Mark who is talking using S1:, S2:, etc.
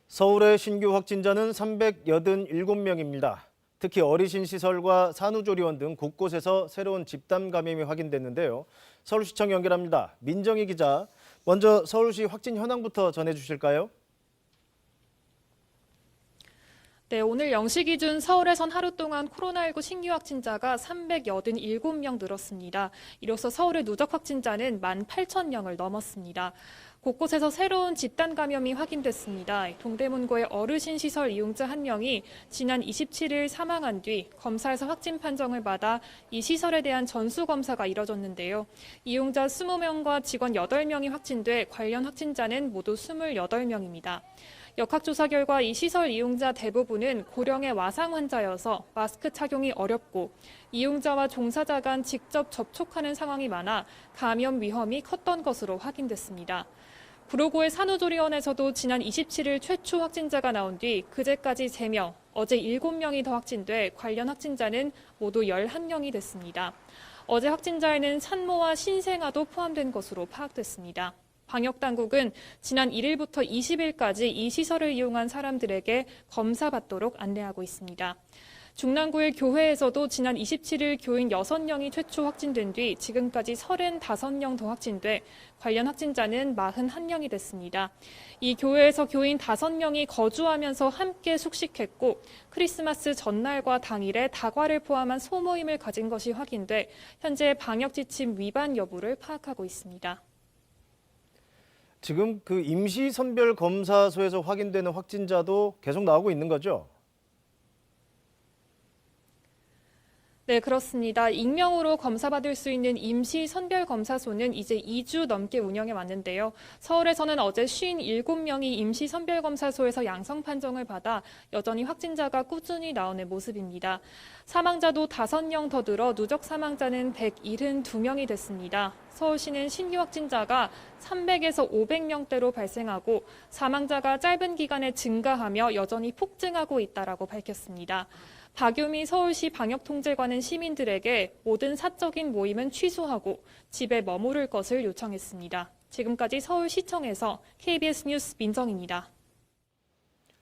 S1: 서울의 신규 확진자는 387명입니다. 특히 어르신 시설과 산후조리원 등 곳곳에서 새로운 집단 감염이 확인됐는데요. 서울시청 연결합니다. 민정희 기자, 먼저 서울시 확진 현황부터 전해주실까요?
S2: 네, 오늘 0시 기준 서울에선 하루 동안 코로나19 신규 확진자가 387명 늘었습니다. 이로써 서울의 누적 확진자는 18,000명을 넘었습니다. 곳곳에서 새로운 집단 감염이 확인됐습니다. 동대문구의 어르신 시설 이용자 1명이 지난 27일 사망한 뒤 검사에서 확진 판정을 받아 이 시설에 대한 전수검사가 이뤄졌는데요. 이용자 20명과 직원 8명이 확진돼 관련 확진자는 모두 28명입니다. 역학조사 결과 이 시설 이용자 대부분은 고령의 와상 환자여서 마스크 착용이 어렵고 이용자와 종사자 간 직접 접촉하는 상황이 많아 감염 위험이 컸던 것으로 확인됐습니다. 구로구의 산후조리원에서도 지난 27일 최초 확진자가 나온 뒤 그제까지 3명, 어제 7명이 더 확진돼 관련 확진자는 모두 11명이 됐습니다. 어제 확진자에는 산모와 신생아도 포함된 것으로 파악됐습니다. 방역당국은 지난 1일부터 20일까지 이 시설을 이용한 사람들에게 검사받도록 안내하고 있습니다. 중랑구의 교회에서도 지난 27일 교인 6명이 최초 확진된 뒤 지금까지 35명 더 확진돼 관련 확진자는 41명이 됐습니다. 이 교회에서 교인 5명이 거주하면서 함께 숙식했고 크리스마스 전날과 당일에 다과를 포함한 소모임을 가진 것이 확인돼 현재 방역지침 위반 여부를 파악하고 있습니다.
S1: 지금 그 임시선별검사소에서 확인되는 확진자도 계속 나오고 있는 거죠?
S2: 네, 그렇습니다. 익명으로 검사받을 수 있는 임시선별검사소는 이제 2주 넘게 운영해 왔는데요. 서울에서는 어제 57명이 임시선별검사소에서 양성 판정을 받아 여전히 확진자가 꾸준히 나오는 모습입니다. 사망자도 5명 더 늘어 누적 사망자는 172명이 됐습니다. 서울시는 신규 확진자가 300에서 500명대로 발생하고 사망자가 짧은 기간에 증가하며 여전히 폭증하고 있다라고 밝혔습니다. 박유미 서울시 방역통제관은 시민들에게 모든 사적인 모임은 취소하고 집에 머무를 것을 요청했습니다. 지금까지 서울시청에서 KBS 뉴스 민정입니다.